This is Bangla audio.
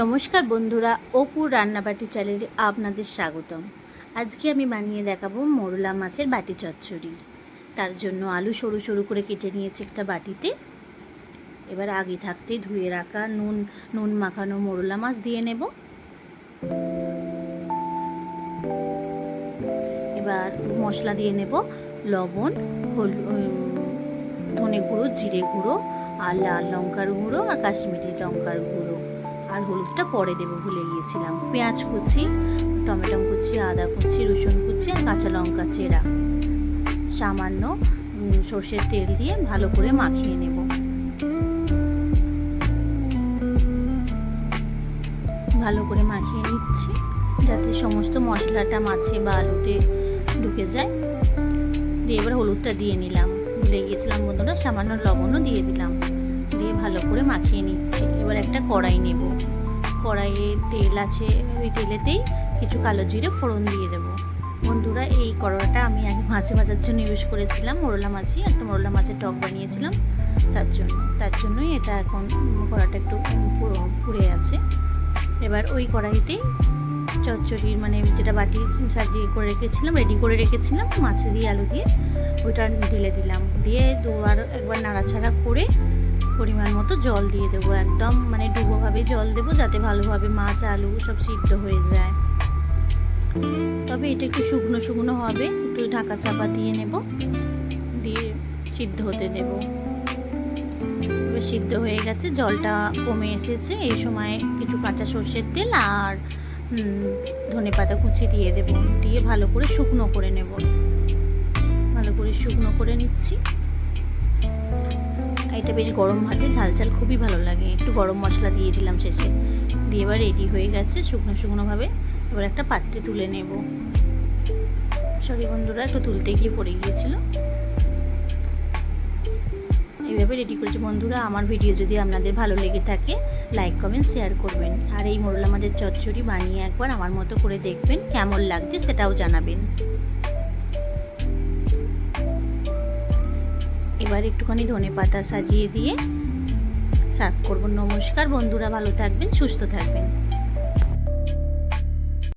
নমস্কার বন্ধুরা, অপুর রান্নাবাটি চ্যানেলে আপনাদের স্বাগতম। আজকে আমি বানিয়ে দেখাবো মোরলা মাছের বাটি চচ্চড়ি। তার জন্য আলু সরু সরু করে কেটে নিয়েছি একটা বাটিতে। এবার আগে থাকতে ধুয়ে রাখা নুন মাখানো মোরলা মাছ দিয়ে নেব। এবার মশলা দিয়ে নেব, লবণ, ধনে গুঁড়ো, জিরে গুঁড়ো, আর লাল লঙ্কার গুঁড়ো, আর কাশ্মীরি লঙ্কার গুঁড়ো, আর হলুদটা পরে দেবো, ভুলে গিয়েছিলাম। পেঁয়াজ কুচি, টমেটো কুচি, আদা কুচি, রসুন কুচি, আর কাঁচা লঙ্কা চেরা। সামান্য সর্ষের তেল দিয়ে ভালো করে মাখিয়ে নেব। ভালো করে মাখিয়ে নিচ্ছি যাতে সমস্ত মশলাটা মাছে বা আলুতে ঢুকে যায়। দিয়ে এবার হলুদটা দিয়ে নিলাম, ভুলে গিয়েছিলাম বন্ধুরা, সামান্য লবণও দিয়ে দিলাম। দিয়ে ভালো করে মাখিয়ে নিচ্ছি। এবার একটা কড়াই নেব, কড়াইয়ে তেল আছে, ওই তেলেতেই কিছু কালো জিরে ফোড়ন দিয়ে দেবো। বন্ধুরা, এই কড়াটা আমি আগে মাছ ভাজার জন্য ইউজ করেছিলাম। মোরলা মাছই, একটা মোরলা মাছের টক বানিয়েছিলাম, তার জন্যই এটা এখন কড়াটা একটু পুড়ে আছে। এবার ওই কড়াইতেই চচ্চড়ির মানে যেটা বাটি সাজিয়ে করে রেখেছিলাম, রেডি করে রেখেছিলাম মাছ দিয়ে আলু দিয়ে, ওইটা ঢেলে দিলাম। দিয়ে একবার নাড়াচাড়া করে পরিমাণ মতো জল দিয়ে দেবো। একদম মানে ডুবোভাবে জল দেবো যাতে ভালোভাবে মাছ আলু সব সিদ্ধ হয়ে যায়। তবে এটা একটু শুকনো শুকনো হবে, একটু ঢাকা চাপা দিয়ে নেব, দিয়ে সিদ্ধ হতে দেব। এবার সিদ্ধ হয়ে গেছে, জলটা কমে এসেছে। এই সময় কিছু কাঁচা সর্ষের তেল আর ধনেপাতা কুচি দিয়ে দেব। দিয়ে ভালো করে শুকনো করে নেব। ভালো করে শুকনো করে নিচ্ছি। এটা বেশ গরম ভাতে ঝাল ঝাল খুবই ভালো লাগে। একটু গরম মশলা দিয়ে দিলাম শেষে। দিয়ে এবার রেডি হয়ে গেছে শুকনো শুকনোভাবে। এবার একটা পাত্রে তুলে নেব। সরি বন্ধুরা, একটু তুলতে গিয়ে পড়ে গিয়েছিল। এইভাবে রেডি করেছি বন্ধুরা। আমার ভিডিও যদি আপনাদের ভালো লেগে থাকে, লাইক কমেন্ট শেয়ার করবেন। আর এই মোরলা মাছের চচ্চড়ি বানিয়ে একবার আমার মতো করে দেখবেন, কেমন লাগছে সেটাও জানাবেন। এবার একটুখানি ধনেপাতা সাজিয়ে দিয়ে সার্ভ করব। নমস্কার বন্ধুরা, ভালো থাকবেন, সুস্থ থাকবেন।